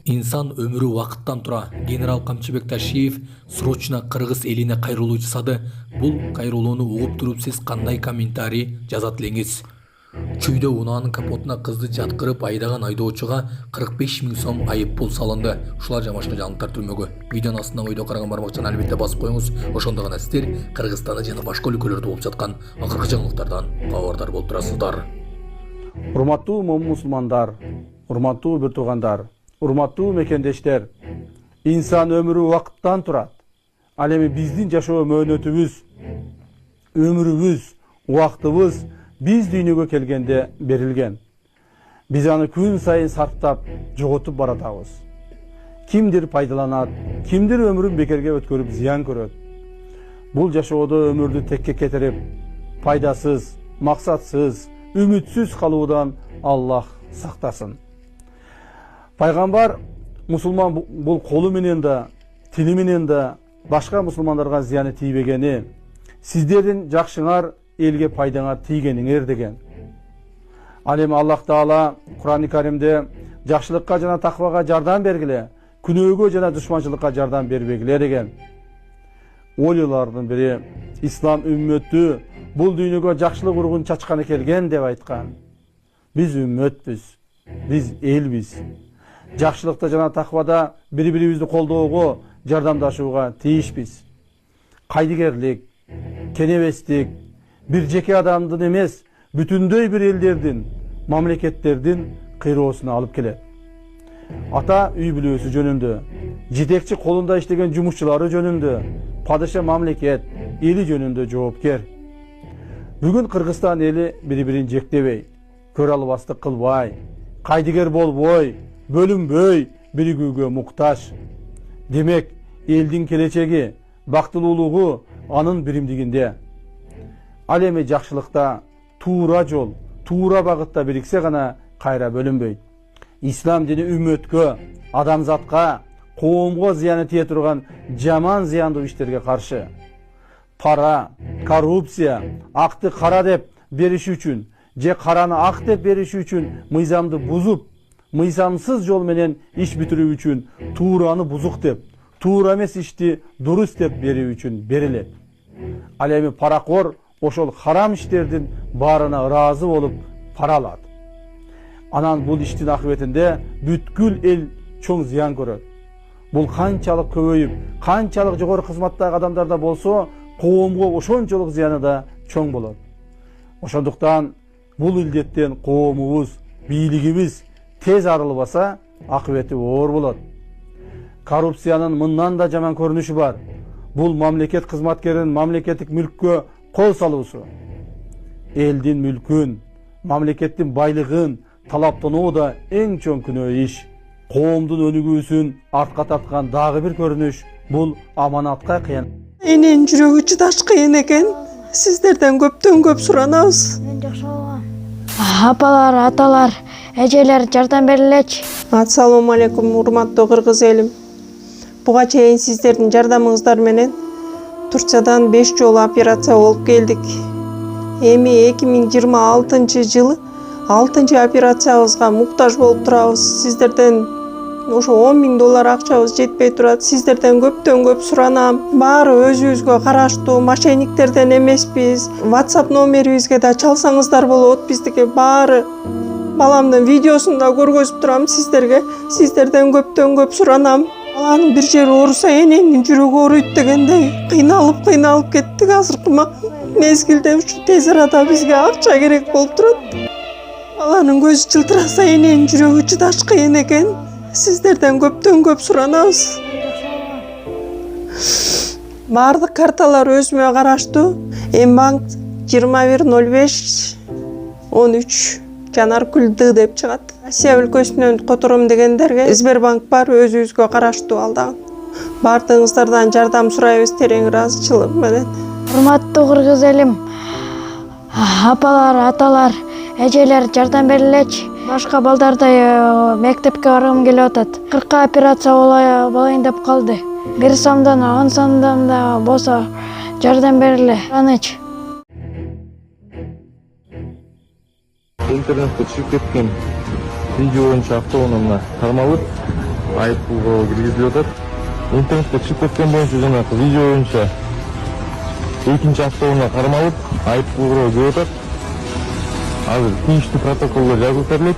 Инсан өмірі уақыттан тұра. Генерал Камчыбек Ташиев срочно Кыргыз элине кайрылуу жасады. Бул кайрылууну угуп туруп сиз кандай комментарий жазат элеңиз? Чүйдө унаанын капотуна кызды жаткырып айдаган айдоочуга 45 000 сом айып пул салынды. Ушулар жана башка жаңылыктар түрмөгө. Видеонун астына ойдо караган бармакчаны албетте басып коюңуз. Ошондо гана сиздер Кыргызстанда жана башка өлкөлөрдө болуп жаткан акыркы жаңылыктардан кабардар болуп турасыздар. Урматтуу мусулмандар, урматтуу бир туугандар, урматтуу мекендештер, инсан өмүрү убакыттан турат. Ал эми биздин жашоо мөөнөтүбүз, өмүрүбүз, убактыбыз биз дүйнөгө келгенде берилген. Биз аны күн сайын сарптап, жоготуп баратабыз. Кимдир пайдаланат, кимдир өмүрүн бекерге өткөрүп зыян көрөт. Бул жашоодо өмүрдү текке кетирип, пайдасыз, максатсыз, үмүтсүз калуудан Аллах сактасын. Пайгамбар мусулман бул колу менен да, тили менен да башка мусулмандарга зыяны тийбегени, сиздердин жакшыңар элге пайдаңар тийгениңер деген. Ал эми Аллах Таала Кур'ан-ы Каримде жакшылыкка жана таквага жардам бергиле, күнөөгө жана душманчылыкка жардам бербегиле деген. Ойлуулардын бири ислам үммөтү бул дүйнөгө жакшылык ургун чачканы келген деп айткан. Биз үммөтпүз, биз элбиз. Жакшылыкта жана таквада бири-бирибизди колдоого, жардамдашууга тийишпиз. Кайдыгерлик, кенебестик бир жеке адамдын эмес, бүтүндөй бир элдердин, мамлекеттердин кыйроосуна алып келет. Ата үй бүлөсү жөнүндө, жетекчи колунда иштеген жумушчулары жөнүндө, падыша мамлекет, эли жөнүндө жоопкер. Бүгүн Кыргызстан эли бири-бирин жектебей, көр албастык кылбай, кайдыгер болбой, бөлүнбөй, биригүүгө муктаж. Демек, элдин келечеги, бактылуулугу анын биримдигинде. Ал эми жакшылыкта туура жол, туура багытта бириксе гана кайра бөлүнбөйт. Ислам дини үммөткө, адамзатка, коомго зыяны тие турган жаман зыяндуу иштерге каршы. Пара, коррупция, акты кара деп бериш үчүн, же караны ак деп бериш үчүн мыйзамды бузуп, мыйзамсыз жол менен иш бүтүрүү үчүн туураны бузук деп, туура эмес ишти дурус деп берүү үчүн берилет. Ал эми паракор ошол харам иштердин баарына ыраазы болуп пара алат. Анан бул иштин акыбетинде бүткүл эл чоң зыян көрөт. Бул канчалык көбөйүп, канчалык жогору кызматтагы адамдарда болсо, коомго ошончолук зыяны да чоң болот. Ошондуктан бул илдеттен коомубуз, бийлигибиз тез арылбаса, акыбети оор болот. Коррупциянын мындан да жаман көрүнүшү бар. Бул мамлекет кызматкеринин мамлекеттик мүлккө кол салуусу. Элдин мүлкүн, мамлекеттин байлыгын талаптануу да эң чоң күнөө иш. Коомдун өнүгүүсүн артка тарткан дагы бир көрүнүш бул аманатка кыян. Эненин жүрөгү чыдаш кыйын экен. Сиздерден көптөн көп суранабыз. Мен жакшы болом. Апалар, аталар, эжелер жардам берилечи. Ассалому алейкум, урматтуу кыргыз элим. Буга чейин сиздердин жардамыңыздар менен Турциядан 5 жолу операция болуп келдик. Эми 2026 жылы 6-чы операциябызга муктаж болуп турабыз. Сиздерден ошо $10,000 акчабыз жетпей турат. Сиздерден көптөн көп суранам. Баары өзүбүзгө караштуу, мошенниктерден эмеспиз. WhatsApp номерибизге да чалсаңыздар болот. Биздики баары баламдын видеосун да көргөзүп турам сиздерге. Сиздерден көптөн көп суранам. Баланын бир жери ооруса эненин жүрөгү ооруйт дегендей кыйналып кеттик. Азыркы мезгилде ушу тез арада бизге акча керек болуп турат. Баланын көзү жылтыраса эненин жүрөгү чыдаш кыйын экен. Сиздерден көптөн көп суранабыз. Баардык карталар өзүмө караштуу. Эмбанк 210513 Жанаркүл Д деп чыгат. Россия өлкөсүнөн котором дегендерге Сбербанк бар, өзүбүзгө караштуу ал дагы. Баардыгыңыздардан жардам сурайбыз терең ыраазычылык менен. Урматтуу кыргыз элим, апалар, аталар, эжелер жардам берилечи. Башка балдардай мектепке баргым келип атат. 40 операция болайын деп калды. 1 сомдон 10 сомдон да болсо жардам бериле. Анычы. Интернетке чыгып кеткен видео боюнча автоунааны кармалып айыппулга киргизилип атат. Интернетте чыгып кеткен боюнча жанагы видео боюнча экинчи автоунаа кармалып, айыппул көрүп атат. Азыр тийиштүү протоколго жазылып берилет.